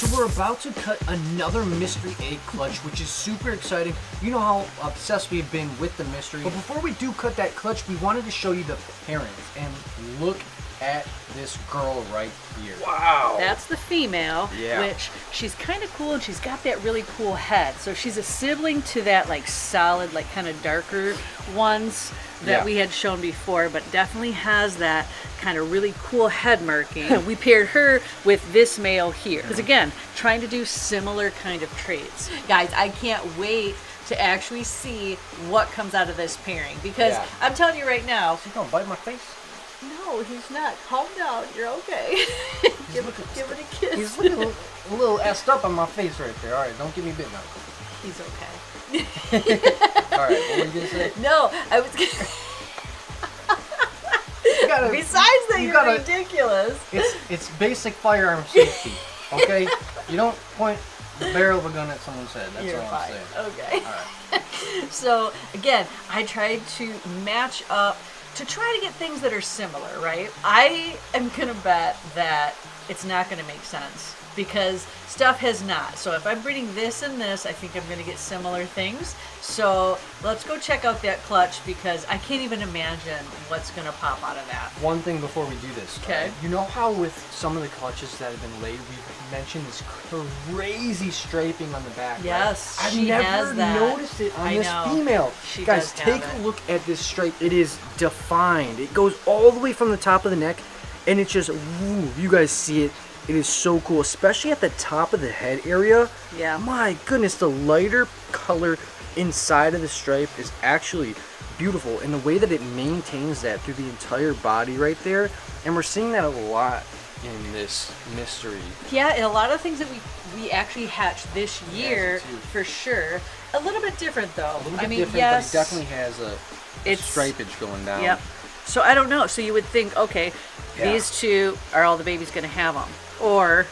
So we're about to cut another mystery egg clutch, which is super exciting. You know how obsessed we've been with the mystery. But before we do cut that clutch, we wanted to show you the parents. And look at this girl right here. Wow. That's the female, which she's kind of cool and she's got that really cool head. So she's a sibling to that like solid, like kind of darker ones that we had shown before, but definitely has that kind of really cool head marking. We paired her with this male here. Because again, trying to do similar kind of traits. Guys, I can't wait to actually see what comes out of this pairing. Because I'm telling you right now. Is he gonna bite my face? No, he's not. Calm down. You're okay. give it a kiss. He's looking a little effed up on my face right there. All right, don't give me bit now. He's okay. All right, what were you gonna say? No, I was gonna... Besides that, you're ridiculous. It's basic firearm safety, okay? You don't point the barrel of a gun at someone's head. That's all I'm saying. Okay. All right. So again, I tried to match up to try to get things that are similar, right? I am gonna bet that it's not gonna make sense because stuff has not. So if I'm breeding this and this, I think I'm gonna get similar things. So let's go check out that clutch because I can't even imagine what's gonna pop out of that. One thing before we do this, okay? You know how with some of the clutches that have been laid, we've mentioned this crazy striping on the back. Yes, right? I've never noticed it on this female. Guys, take a look at this stripe. It is defined. It goes all the way from the top of the neck, and it's just, woo, you guys see it. It is so cool, especially at the top of the head area. Yeah. My goodness, the lighter color inside of the stripe is actually beautiful, and the way that it maintains that through the entire body right there, and we're seeing that a lot in this mystery. Yeah, and a lot of things that we actually hatched this year for sure. A little bit different though. A little bit different, but it definitely has a stripage going down. Yep. So I don't know. So you would think, okay, these two are all the babies going to have them, or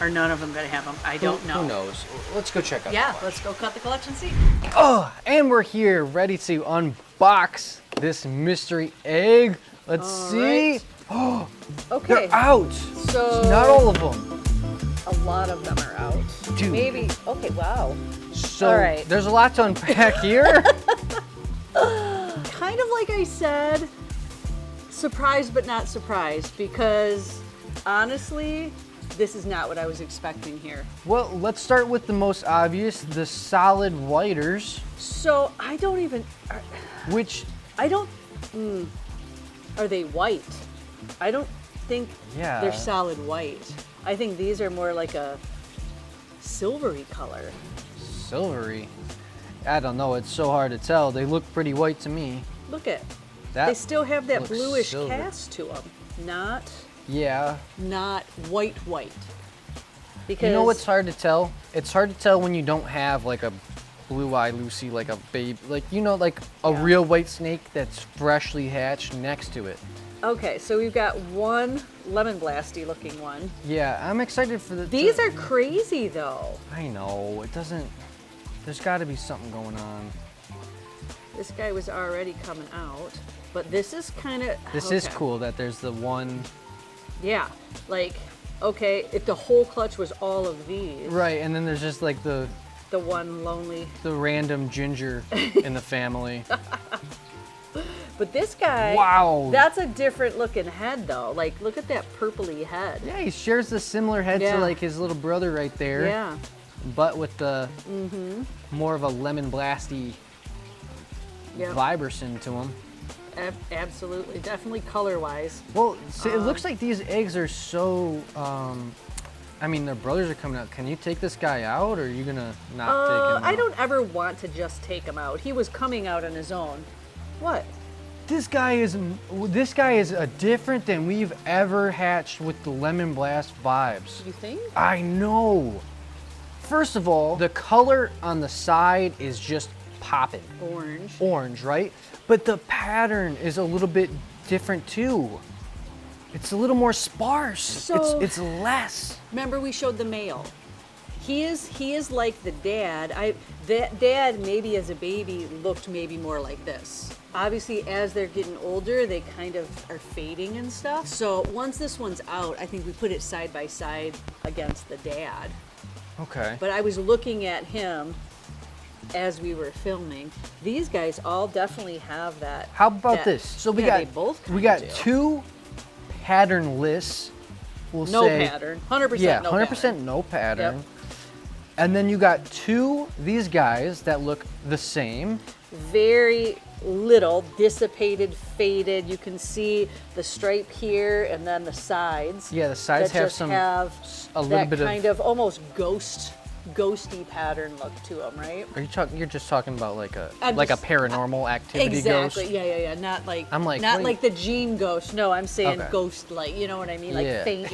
are none of them going to have them? I don't know. Who knows? Let's go check out. Yeah, let's go cut the clutch and see. Oh, and we're here ready to unbox this mystery egg. Let's see. Right. Oh, okay. They're out. So not all of them. A lot of them are out. Dude. Maybe. Okay. Wow. So all right. There's a lot to unpack here. Kind of like I said, surprised but not surprised, because honestly, this is not what I was expecting here. Well, let's start with the most obvious, the solid whiters. So I don't even. Are they white? I don't think they're solid white. I think these are more like a silvery color. Silvery? I don't know. It's so hard to tell. They look pretty white to me. Look at that. They still have that bluish cast to them. Not white. Because you know what's hard to tell? It's hard to tell when you don't have like a blue-eye Lucy, like a baby, like like a real white snake that's freshly hatched next to it. Okay, so we've got one lemon blasty looking one. Yeah, I'm excited for These are crazy though. I know, it doesn't. There's got to be something going on. This guy was already coming out, but this is kind of. This is cool that there's the one. Yeah, like, okay, if the whole clutch was all of these. Right, and then there's just like the one lonely. The random ginger in the family. But this guy, wow, that's a different looking head though. Like, look at that purpley head. Yeah, he shares the similar head to like his little brother right there. Yeah. But with the more of a lemon blasty vibration to him. Absolutely, definitely color-wise. Well, so it looks like these eggs are so. I mean, their brothers are coming out. Can you take this guy out, or are you gonna not take him out? I don't ever want to just take him out. He was coming out on his own. What? This guy is different than we've ever hatched with the Lemon Blast vibes. You think? I know. First of all, the color on the side is just popping. Orange. Orange, right? But the pattern is a little bit different too. It's a little more sparse. So, it's less. Remember we showed the male. He is like the dad. That dad maybe as a baby looked maybe more like this. obviously as they're getting older, they kind of are fading and stuff. So once this one's out, I think we put it side by side against the dad. Okay. But I was looking at him as we were filming. These guys all definitely have that. How about this? So we they both got do. 2 patternless. We'll no say, pattern. 100% yeah, no 100% pattern. no pattern. Yep. And then you got 2 these guys that look the same. Very little, dissipated, faded. You can see the stripe here and then the sides. Yeah, the sides that have just some have a little that bit kind of almost ghosty pattern look to them, right? Are you talking? You're just talking about like a I'm like just- a paranormal activity Exactly. ghost. Yeah. Not like I'm like, not wait. like the Gene ghost. No, I'm saying Okay. ghost like. You know what I mean? Like Yeah. faint.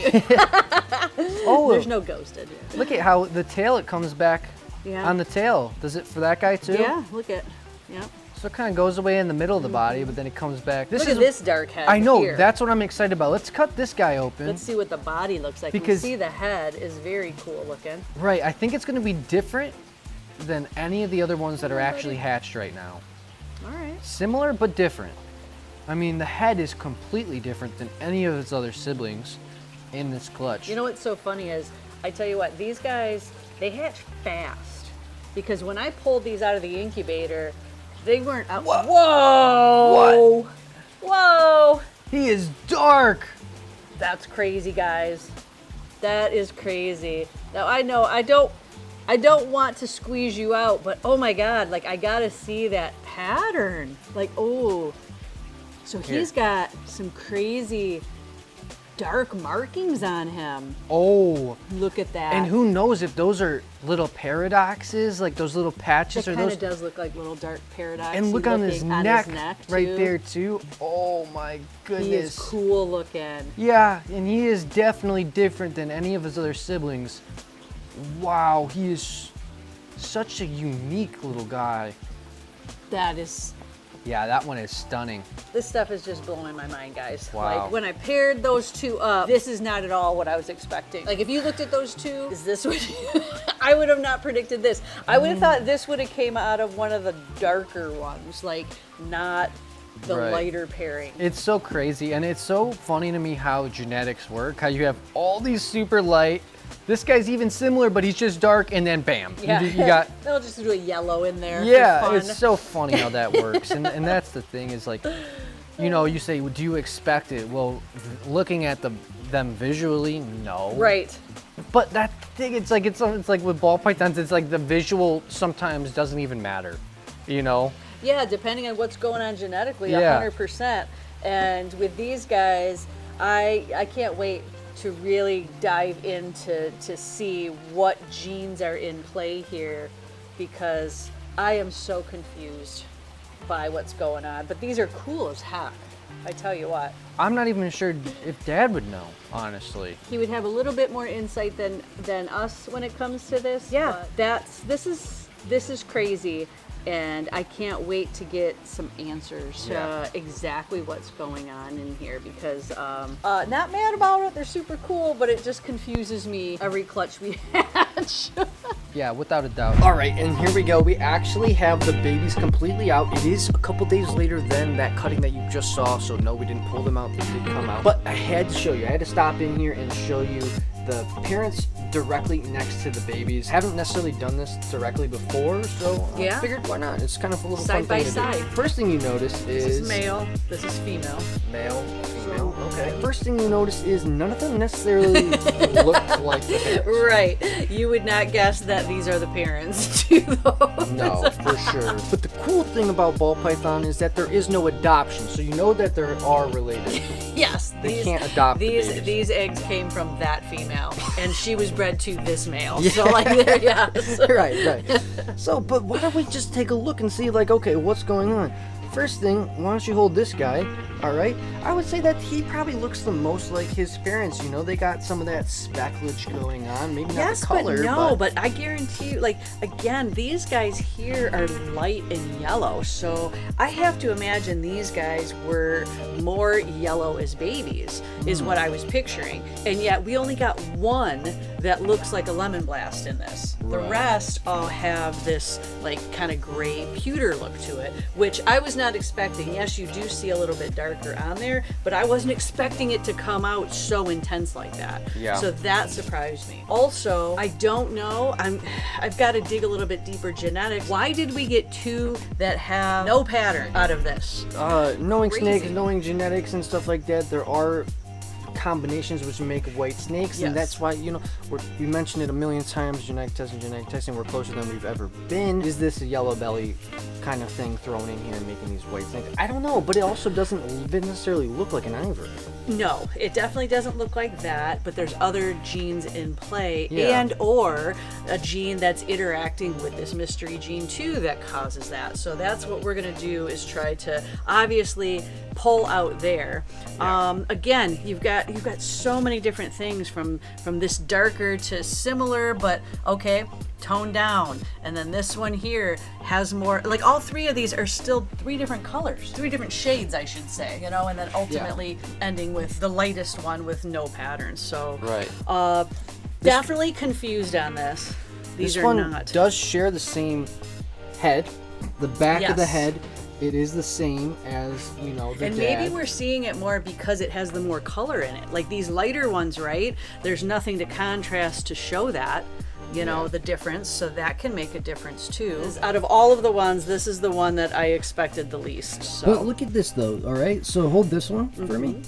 Oh, There's no ghost in here. look at how the tail, it comes back Yeah. on the tail. Does it for that guy too? Yeah. Look at. Yeah. So it kind of goes away in the middle of the body, but then it comes back. Look at this dark head. I know. here. That's what I'm excited about. Let's cut this guy open. Let's see what the body looks like. Because- You see the head is very cool looking. Right. I think it's going to be different than any of the other ones that are actually hatched right now. All right. Similar but different. I mean, the head is completely different than any of its other siblings in this clutch. You know what's so funny is, I tell you what, these guys, they hatch fast. Because when I pulled these out of the incubator, they weren't out. What? Whoa! Whoa! He is dark. That's crazy, guys. That is crazy. Now I know I don't want to squeeze you out, but oh my God, like I gotta see that pattern. Like, oh. So Here. he's got some crazy dark markings on him. Oh. Look at that. And who knows if those are little paradoxes, like those little patches, That or kind those. of does look like little dark paradoxes. And look on his neck, right too. there too. Oh my goodness. He is cool looking. Yeah, and he is definitely different than any of his other siblings. Wow, he is such a unique little guy. That is. Yeah, that one is stunning. This stuff is just blowing my mind, guys. Wow. Like, when I paired those two up, this is not at all what I was expecting. Like, if you looked at those two, is this what I would have not predicted this. I would have thought this would have came out of one of the darker ones, like, not the Right. lighter pairing. It's so crazy, and it's so funny to me how genetics work, how you have all these super light. This guy's even similar, but he's just dark, and then bam, Yeah. you got. They'll just do a yellow in there. Yeah, for fun. it's so funny how that works, and that's the thing is like, you know, you say, do you expect it? Well, looking at them visually, no. Right. But that thing, it's like with ball pythons, it's like the visual sometimes doesn't even matter, you know? Yeah, depending on what's going on genetically, Yeah. 100%. And with these guys, I can't wait to really dive into to see what genes are in play here, because I am so confused by what's going on. But these are cool as heck, I tell you what. I'm not even sure if Dad would know, honestly. He would have a little bit more insight than us when it comes to this. Yeah, this is crazy. And I can't wait to get some answers to exactly what's going on in here, because not mad about it. They're super cool, but it just confuses me every clutch we hatch. Yeah, without a doubt. All right, and here we go. We actually have the babies completely out. It is a couple days later than that cutting that you just saw, so no, we didn't pull them out. They did come out. But I had to show you. I had to stop in here and show you the parents directly next to the babies. Haven't necessarily done this directly before, so I figured why not? It's kind of a little Side fun by thing to do. side. First thing you notice This is is male. This is female. male, female. Okay. First thing you notice is none of them necessarily look like the parents. Right. You would not guess that these are the parents to those. No, for sure. But the cool thing about ball python is that there is no adoption, so you know that they are related. Yes. They can't adopt the these. babies. These eggs came from that female, and she was bred to this male. So like, yes. Right. So, but why don't we just take a look and see, like, okay, what's going on? First thing, why don't you hold this guy? All right, I would say that he probably looks the most like his parents. You know, they got some of that specklage going on. Maybe not the color, but no, but I guarantee you, like, again, these guys here are light and yellow, so I have to imagine these guys were more yellow as babies, is what I was picturing. And yet we only got one that looks like a lemon blast in this. The rest all have this like kind of gray pewter look to it, which I was not expecting. Yes, you do see a little bit darker on there, but I wasn't expecting it to come out so intense like that. Yeah. So that surprised me. Also, I don't know, I've got to dig a little bit deeper genetics. Why did we get two that have no pattern out of this? Knowing Crazy. snakes, knowing genetics and stuff like that, there are combinations which make white snakes, and that's why, you know, we mentioned it a million times, genetic testing, we're closer than we've ever been. Is this a yellow belly kind of thing thrown in here and making these white snakes? I don't know, but it also doesn't necessarily look like an ivory. No, it definitely doesn't look like that, but there's other genes in play, and or a gene that's interacting with this mystery gene too that causes that. So that's what we're gonna do, is try to obviously pull out there. Again, you've got so many different things from this darker to similar, but okay, toned down. And then this one here has more, like all three of these are still three different colors, three different shades, I should say, you know, and then ultimately ending with the lightest one with no patterns. So definitely confused on this. These this are one not. Does share the same head. The back of the head, it is the same as, you know, the and dad. maybe we're seeing it more because it has the more color in it. Like these lighter ones, right? There's nothing to contrast to show that, you know, the difference. So that can make a difference too. Out of all of the ones, this is the one that I expected the least. So. But look at this though, all right? So hold this one for me.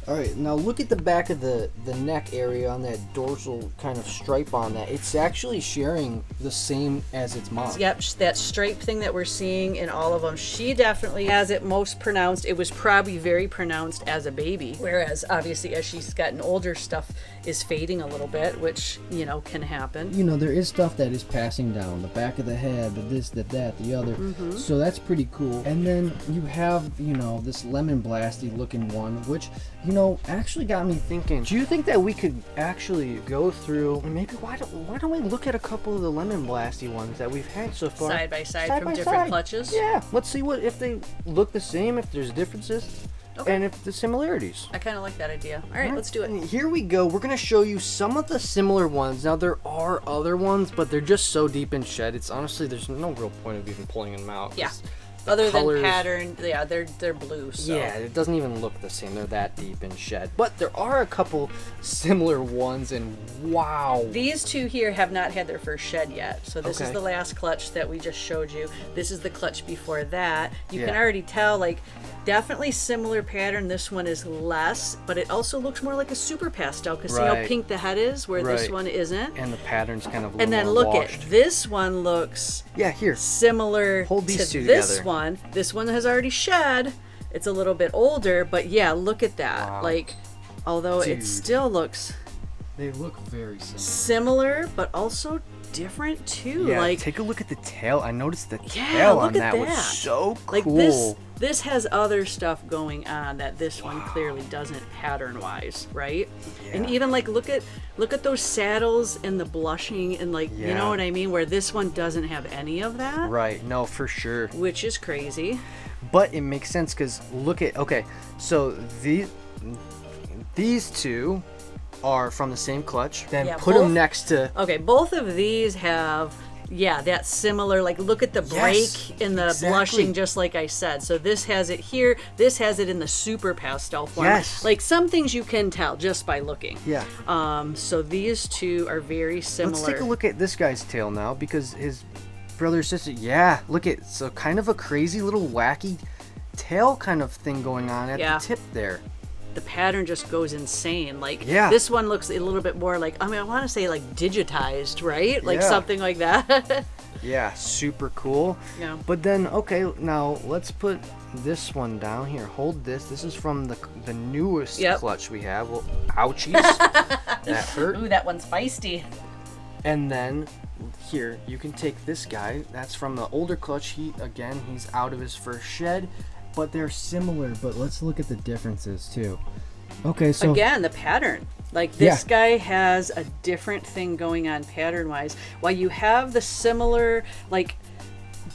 All right, now look at the back of the neck area on that dorsal kind of stripe on that. It's actually sharing the same as its mom. Yep, that stripe thing that we're seeing in all of them, she definitely has it most pronounced. It was probably very pronounced as a baby, whereas obviously as she's gotten older, stuff is fading a little bit, which, you know, can happen. You know, there is stuff that is passing down, the back of the head, the this, that, the other. So that's pretty cool. And then you have, you know, this lemon blasty looking one, which, you know, actually got me thinking, do you think that we could actually go through, maybe why don't we look at a couple of the lemon blasty ones that we've had so far? Side by side from different clutches? Yeah, let's see what if they look the same, if there's differences. Okay. And if the similarities. I kind of like that idea. All right, let's do it. Here we go. We're going to show you some of the similar ones. Now, there are other ones, but they're just so deep in shed. It's honestly, there's no real point of even pulling them out. Yeah. The Other colors, than pattern, yeah, they're blue. So. Yeah, it doesn't even look the same. They're that deep in shed. But there are a couple similar ones, and wow. These two here have not had their first shed yet. So this is the last clutch that we just showed you. This is the clutch before that. You can already tell, like, definitely similar pattern. This one is less, but it also looks more like a super pastel, because see how pink the head is, where this one isn't. And the pattern's kind of a and then more look washed. at this one looks similar Hold these to two this together. one. This one has already shed. It's a little bit older, but yeah, look at that. Wow. Like, although it still looks They look very similar. similar, but also different too. Yeah, like, take a look at the tail. I noticed the tail on that was so cool. Like this has other stuff going on that this one clearly doesn't pattern wise, right? And even like look at those saddles and the blushing and like you know what I mean, where this one doesn't have any of that. Right, no, for sure. Which is crazy. But it makes sense because look at, okay, so these two are from the same clutch. Then put them next to... Okay, both of these have... Yeah, that similar, like, look at the break in the blushing, just like I said. So this has it here. This has it in the super pastel form. Yes. Like, some things you can tell just by looking. Yeah. So these two are very similar. Let's take a look at this guy's tail now, because his brother or sister... Yeah, look at... So kind of a crazy little wacky tail kind of thing going on at the tip there. The pattern just goes insane. Like, this one looks a little bit more like, I mean, I want to say like digitized, right? Like something like that. Yeah, super cool. Yeah. But then, okay, now let's put this one down here. Hold this. This is from the newest clutch we have. Well, ouchies. That hurt. Ooh, that one's feisty. And then here, you can take this guy. That's from the older clutch. He's out of his first shed. but they're similar. But let's look at the differences too. Okay, so again, the pattern. Like this guy has a different thing going on pattern-wise. While you have the similar like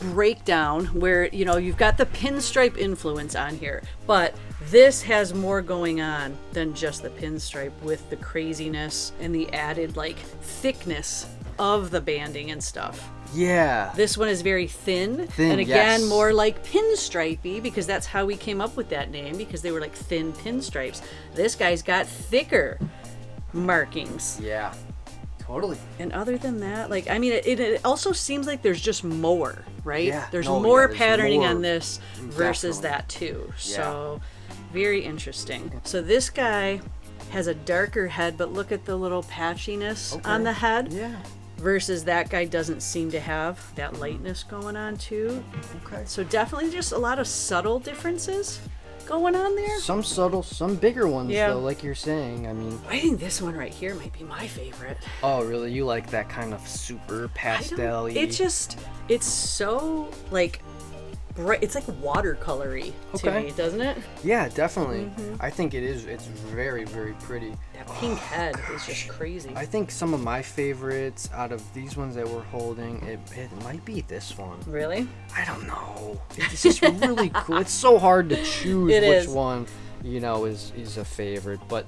breakdown where, you know, you've got the pinstripe influence on here, but this has more going on than just the pinstripe with the craziness and the added like thickness of the banding and stuff. Yeah. This one is very thin and again, more like pinstripey, because that's how we came up with that name, because they were like thin pinstripes. This guy's got thicker markings. Yeah. Totally. And other than that, like, I mean, it also seems like there's just more, right? Yeah. There's more there's patterning more. on this versus that too. So very interesting. So this guy has a darker head, but look at the little patchiness on the head. Yeah. Versus that guy doesn't seem to have that lightness going on too. Okay. So definitely just a lot of subtle differences going on there. Some subtle, some bigger ones though, like you're saying. I mean, I think this one right here might be my favorite. oh really? You like that kind of super pastel-y? It's so like bright. It's like watercolory to me, doesn't it? Yeah, definitely. I think it is. It's very, very pretty. That pink head is just crazy. I think some of my favorites out of these ones that we're holding, it might be this one. Really? I don't know. It's just really cool. It's so hard to choose which one, you know, is a favorite, but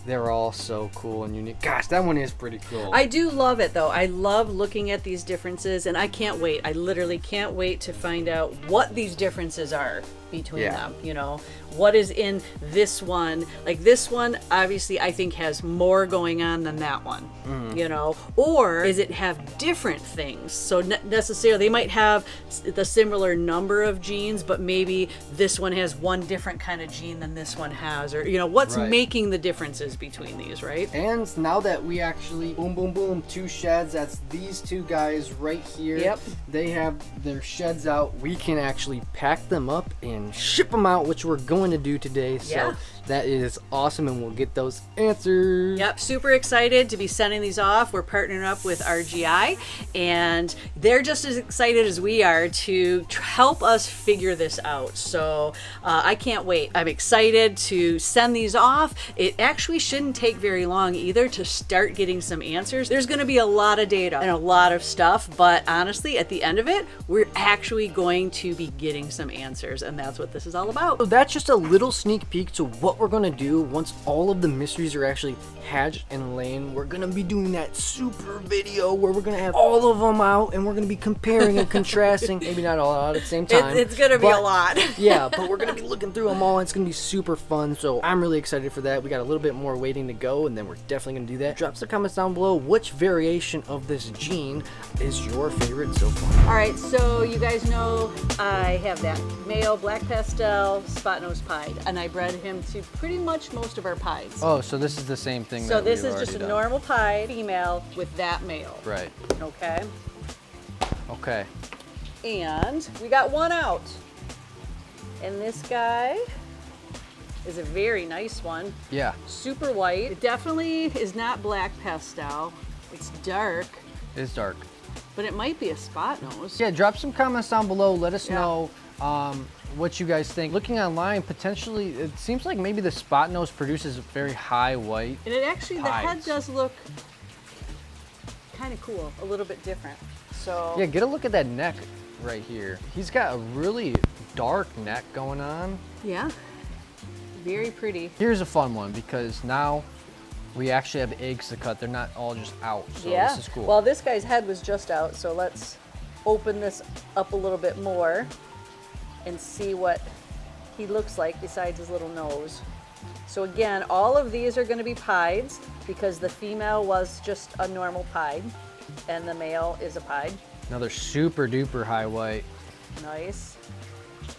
they're all so cool and unique. Gosh, that one is pretty cool. I do love it though. I love looking at these differences, and I can't wait. I literally can't wait to find out what these differences are between them. You know, what is in this one? Like this one, obviously, I think has more going on than that one. You know, or is it have different things? So necessarily, they might have the similar number of genes, but maybe this one has one different kind of gene than this one has, or you know, what's making the differences between these, right? And now that we actually boom boom boom 2 sheds, that's these 2 guys right here. Yep. They have their sheds out. We can actually pack them up and ship them out, which we're going to do today. So that is awesome, and we'll get those answers. Yep, super excited to be sending these off. We're partnering up with RGI, and they're just as excited as we are to help us figure this out. So I can't wait. I'm excited to send these off. It actually shouldn't take very long either to start getting some answers. There's going to be a lot of data and a lot of stuff, but honestly, at the end of it, we're actually going to be getting some answers, and that's what this is all about. So that's just a little sneak peek to what we're gonna do once all of the mysteries are actually hatched and laying. We're gonna be doing that super video where we're gonna have all of them out, and we're gonna be comparing and contrasting. Maybe not all out at the same time. It's gonna be a lot. Yeah, but we're gonna be looking through them all. And it's gonna be super fun. So I'm really excited for that. We got a little bit more waiting to go, and then we're definitely gonna do that. Drop some comments down below. Which variation of this gene is your favorite so far? All right, so you guys know I have that male black pastel spot nose pied, and I bred him to pretty much most of our pieds. Oh, so this is the same thing. So this is just a normal pied female with that male. Right. Okay. Okay. And we got one out. And this guy is a very nice one. Yeah. Super white. It definitely is not black pastel. It's dark. It is dark. But it might be a spot nose. Yeah, drop some comments down below. Let us know what you guys think. Looking online, potentially, it seems like maybe the spot nose produces a very high white. And it actually, the head hides. does look kind of cool, a little bit different. So Yeah, get a look at that neck right here. He's got a really dark neck going on. yeah, very pretty. Here's a fun one because now we actually have eggs to cut. They're not all just out, so Yeah. this is cool. Well, this guy's head was just out, so let's open this up a little bit more and see what he looks like besides his little nose. So again, all of these are going to be pieds because the female was just a normal pied and the male is a pied. Another super duper high white. Nice.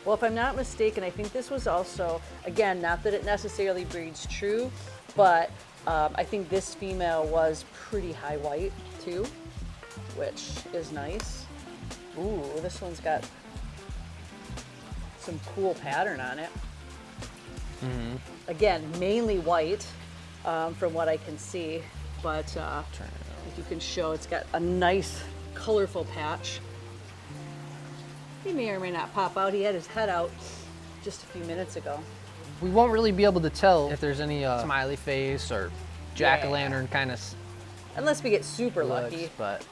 Well, if I'm not mistaken, I think this was also, again, not that it necessarily breeds true, but I think this female was pretty high white too, which is nice. Ooh, this one's got some cool pattern on it. Again, mainly white from what I can see, but if you can show, it's got a nice colorful patch. He may or may not pop out. He had his head out just a few minutes ago. We won't really be able to tell if there's any smiley face or jack-o'-lantern kind of Unless we get super looks, lucky. but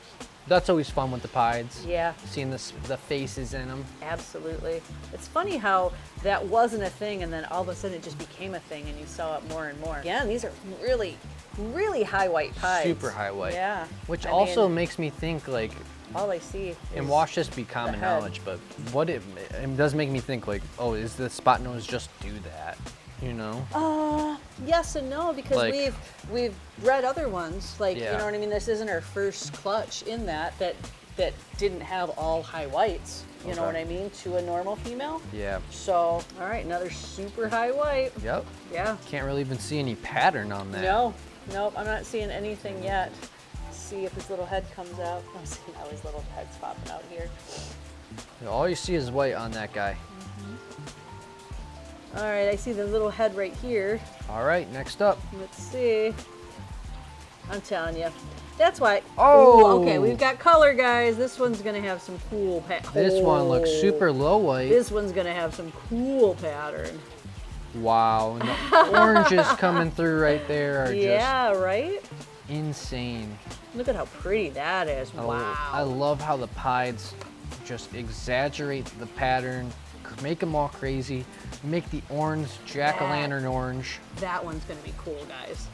that's always fun with the pieds. Yeah. Seeing the faces in them. Absolutely. It's funny how that wasn't a thing and then all of a sudden it just became a thing and you saw it more and more. Again, these are really, really high white pieds. Super high white. Yeah. Which also makes me think like, all I see and watch this be common knowledge, but what it does make me think like, oh, is the spot nose just do that? You know? Yes and no, because like, we've bred other ones. Like, yeah. you know what I mean? This isn't our first clutch in that didn't have all high whites. You know what I mean? To a normal female. Yeah. So, all right, another super high white. Yep. Yeah. Can't really even see any pattern on that. No, nope, I'm not seeing anything yet. Let's see if his little head comes out. I'm seeing how his little head's popping out here. All you see is white on that guy. All right, I see the little head right here. All right, next up. Let's see. I'm telling you. That's why. Oh! Ooh, okay, we've got color, guys. This one's going to have some cool pattern. This one looks super low white. This one's going to have some cool pattern. Wow, and the oranges coming through right there are just right? insane. Look at how pretty that is. Wow. I love how the pieds just exaggerate the pattern, make them all crazy, make the orange jack-o'-lantern orange. That one's going to be cool, guys.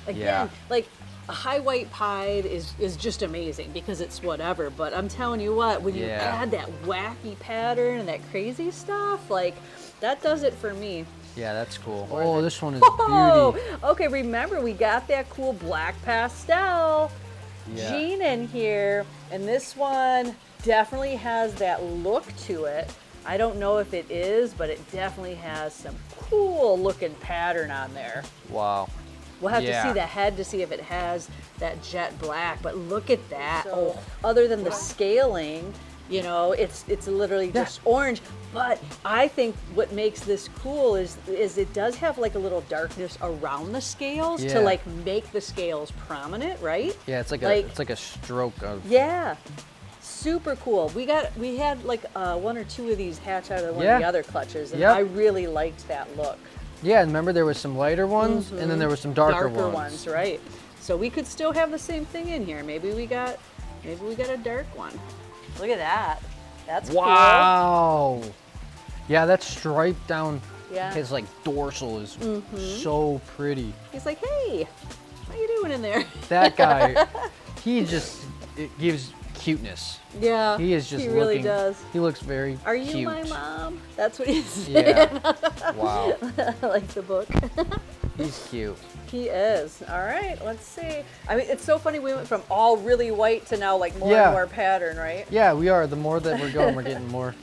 Again, Yeah. like a high white pied is just amazing because it's whatever, but I'm telling you what, when you add that wacky pattern and that crazy stuff, like that does it for me. Yeah, that's cool. Oh, this one is beauty. Okay, remember we got that cool black pastel gene in here, and this one definitely has that look to it. I don't know if it is, but it definitely has some cool looking pattern on there. Wow. We'll have to see the head to see if it has that jet black, but look at that. So, other than the scaling, you know, it's literally just orange. But I think what makes this cool is it does have like a little darkness around the scales to like make the scales prominent, right? Yeah, it's like a stroke of. Yeah. Super cool. We had like one or two of these hatch out of one of the other clutches, and I really liked that look. Yeah, remember there was some lighter ones, and then there was some darker ones. Right? So we could still have the same thing in here. Maybe we got a dark one. Look at that. That's cool. Wow. Yeah, that stripe down his like dorsal is so pretty. He's like, hey, how you doing in there? That guy, it gives cuteness. Yeah, he is just he really does. He looks very Are you cute. my mom? That's what he's saying. Yeah. Wow. I like the book. He's cute. He is. All right, let's see. I mean, it's so funny we went from all really white to now like more and more pattern, right? Yeah, we are. The more that we're going, we're getting more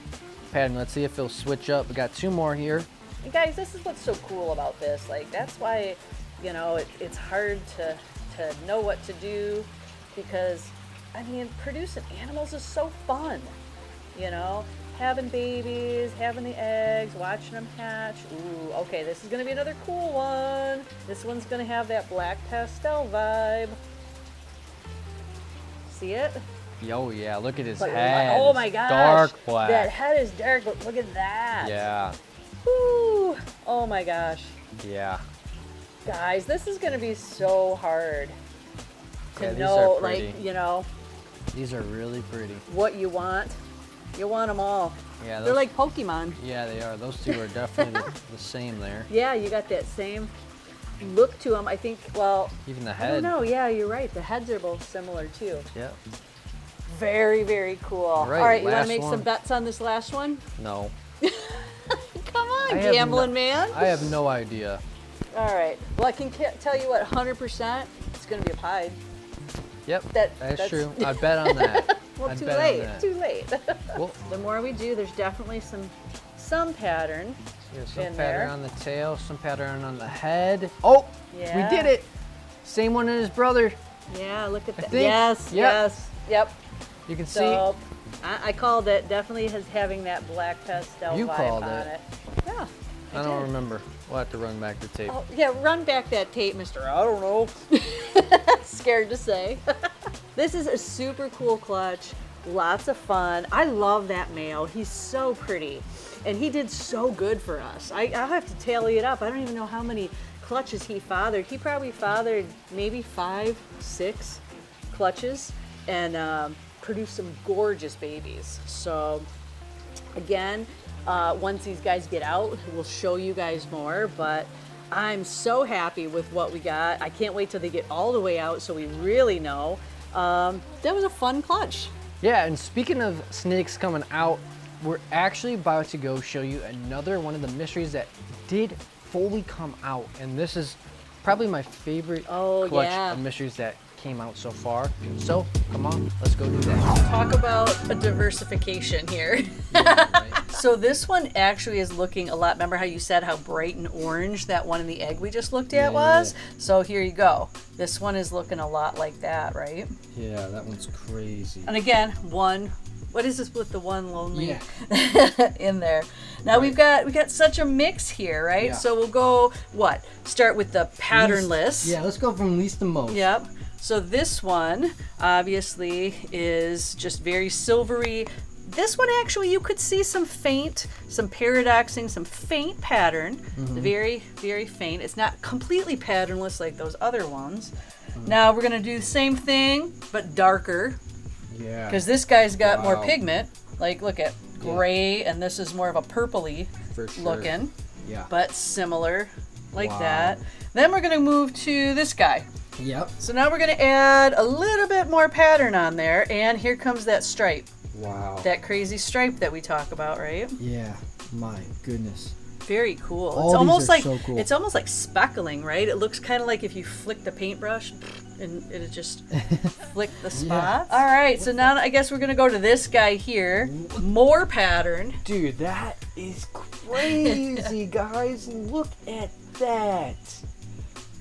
pattern. Let's see if he'll switch up. We got two more here. And guys, this is what's so cool about this. Like, that's why, you know, it's hard to know what to do because, I mean, producing animals is so fun, you know? Having babies, having the eggs, watching them hatch. Ooh, okay, this is gonna be another cool one. This one's gonna have that black pastel vibe. See it? Oh yeah, look at his head. Oh my gosh. Dark black. That head is dark, but look at that. Yeah. Woo. Oh my gosh. Yeah. Guys, this is gonna be so hard to these know, are pretty. like, you know. These are really pretty. What you want. You want them all. Yeah, they're like Pokemon. Yeah, they are. Those two are definitely the same there. Yeah, you got that same look to them. I think, well, even the head. I don't know. Yeah, you're right. The heads are both similar too. Yep. Very, very cool. All right, you want to make some bets on this last one? No. Come on, gambling man. I have no idea. All right. Well, I can tell you what, 100%, it's going to be a pied. Yep, that's true. I'd bet on that. Well, too late. Too late. Well, the more we do, there's definitely some pattern. Yeah, some pattern on the tail, some pattern on the head. Oh, we did it. Same one as his brother. Yeah, look at that. Yes, yep. You can see. I called it. Definitely has having that black pastel vibe on it. Yeah. I don't remember. We'll have to run back the tape. Oh, yeah, run back that tape, mister. I don't know. Scared to say. This is a super cool clutch. Lots of fun. I love that male. He's so pretty. and he did so good for us. I'll have to tally it up. I don't even know how many clutches he fathered. He probably fathered maybe 5, 6 clutches, and produced some gorgeous babies. So again, once these guys get out, we'll show you guys more, but I'm so happy with what we got. I can't wait till they get all the way out so we really know. That was a fun clutch. Yeah, and speaking of snakes coming out, we're actually about to go show you another one of the mysteries that did fully come out, and this is probably my favorite clutch of mysteries that came out so far. So come on, let's go do that. Talk about a diversification here. Yeah, right. So this one actually is looking a lot, remember how you said how bright and orange that one in the egg we just looked at was? So here you go. This one is looking a lot like that, right? Yeah, that one's crazy. And again, what is this with the one lonely in there? Now Right. we got such a mix here, right? Yeah. So we'll go, start with the patternless. Yeah, let's go from least to most. Yep. So this one obviously is just very silvery. This one actually, you could see some paradoxing, some faint pattern. Very, very faint. It's not completely patternless like those other ones. Now we're gonna do the same thing, but darker. Yeah. Because this guy's got more pigment. Like, look at gray, and this is more of a purpley looking. Yeah. But similar, like that. Then we're gonna move to this guy. Yep. So now we're gonna add a little bit more pattern on there, and here comes that stripe. Wow. That crazy stripe that we talk about, right? Yeah. My goodness. Very cool. All It's these almost are like so cool. it's almost like speckling, right? It looks kind of like if you flick the paintbrush and it just flick the spots. All right, so now I guess we're gonna go to this guy here. More pattern. Dude, that is crazy, guys. Look at that.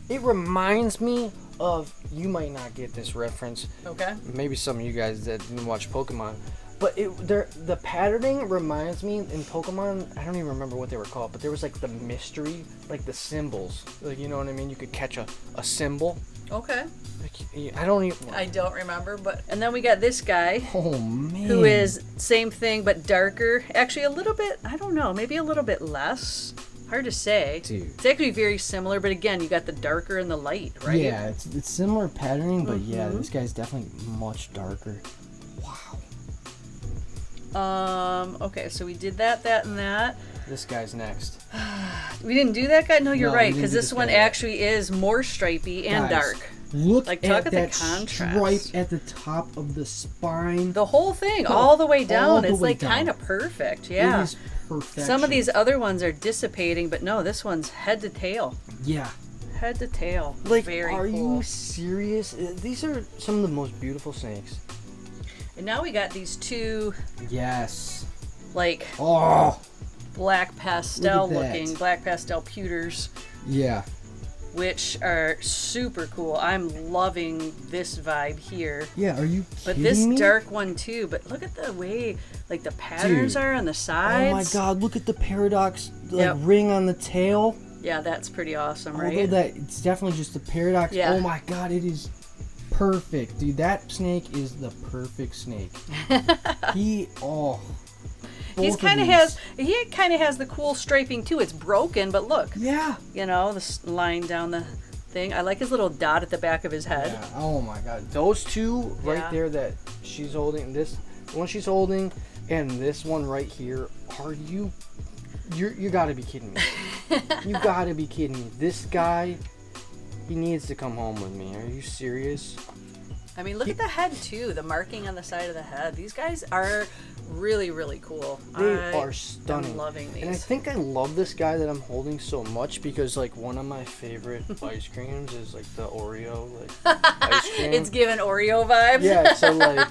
It reminds me of, you might not get this reference. Okay. Maybe some of you guys that didn't watch Pokemon. But the patterning reminds me in Pokemon, I don't even remember what they were called, but there was like the mystery, like the symbols. Like, you know what I mean? You could catch a symbol. Okay. Like, I don't even... I don't remember, but... And then we got this guy. Oh, man. Who is same thing, but darker. Actually, a little bit, I don't know, maybe a little bit less. Hard to say. Dude. It's actually very similar, but again, you got the darker and the light, right? Yeah, it's similar patterning, but yeah, this guy's definitely much darker. Wow. Okay, so we did that, and that. This guy's next. We didn't do that guy? No, you're No, right, we didn't because do this this one guy. actually is more stripey and Guys, dark. Look Like, at talk at the that contrast. stripe at the top of the spine. The whole thing, all the way down. all the It's way like down. kind of perfect, yeah. It is perfection. Some of these other ones are dissipating, but no, this one's head to tail. Yeah. Head to tail. Like, Very are cool. you serious? These are some of the most beautiful snakes. And now we got these two, Yes. like, Oh. black pastel Look at that. looking, black pastel pewters, Yeah. which are super cool. I'm loving this vibe here. Yeah, are you But kidding this me? dark one too, but look at the way, like, the patterns Dude. are on the sides. Oh my god, look at the paradox like Yep. ring on the tail. Yeah, that's pretty awesome, right? Although that it's definitely just a paradox. Yeah. Oh my god, it is perfect. Dude, that snake is the perfect snake. He He kind of has the cool striping too. It's broken, but look, Yeah. you know, the line down the thing. I like his little dot at the back of his head. Yeah. Oh my god. Those two right Yeah. there that she's holding, this one she's holding and this one right here, are you gotta be kidding me. You gotta be kidding me. This guy, he needs to come home with me. Are you serious? I mean, look at the head too. The marking on the side of the head. These guys are really, really cool. They are stunning. I'm loving these. And I think I love this guy that I'm holding so much because like one of my favorite ice creams is like the Oreo ice cream. It's giving Oreo vibes. Yeah, so like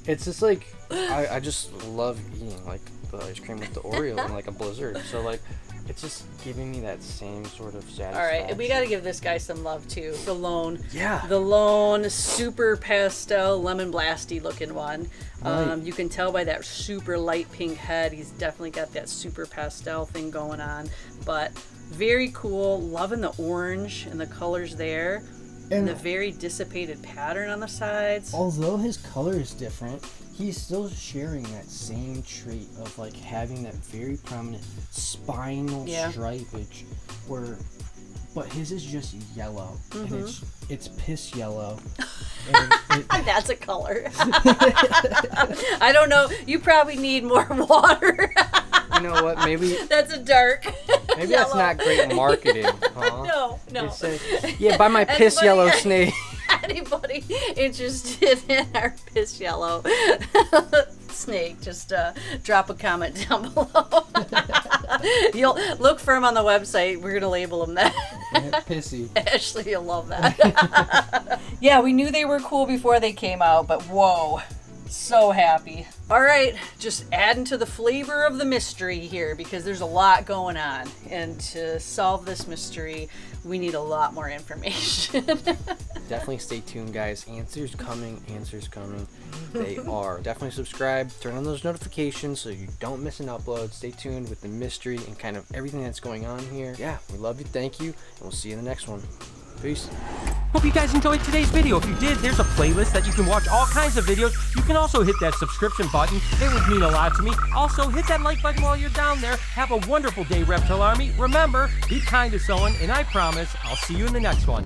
it's just like I just love eating like the ice cream with the Oreo and like a Blizzard. So like it's just giving me that same sort of satisfaction. All right, we got to give this guy some love too. The Yeah. lone super pastel lemon blasty looking one. Right. You can tell by that super light pink head, he's definitely got that super pastel thing going on. But very cool. Loving the orange and the colors there. And the very dissipated pattern on the sides. Although his color is different, he's still sharing that same trait of like having that very prominent spinal stripage, but his is just yellow, and it's piss yellow. And that's a color. I don't know. You probably need more water. You know what? Maybe that's a dark. Maybe yellow. That's not great marketing, huh? No. Yeah, buy my piss yellow snake. Anybody interested in our piss yellow snake, just drop a comment down below. You'll look for him on the website. We're gonna label him that. Pissy. Ashley, you'll love that. Yeah, we knew they were cool before they came out, but whoa. So happy. All right, just adding to the flavor of the mystery here because there's a lot going on. And to solve this mystery, we need a lot more information. Definitely stay tuned, guys. Answers coming. They are. Definitely subscribe. Turn on those notifications so you don't miss an upload. Stay tuned with the mystery and kind of everything that's going on here. Yeah, we love you. Thank you. And we'll see you in the next one. Peace. Hope you guys enjoyed today's video. If you did, there's a playlist that you can watch all kinds of videos. You can also hit that subscription button. It would mean a lot to me. Also, hit that like button while you're down there. Have a wonderful day, Reptile Army. Remember, be kind to someone, and I promise I'll see you in the next one.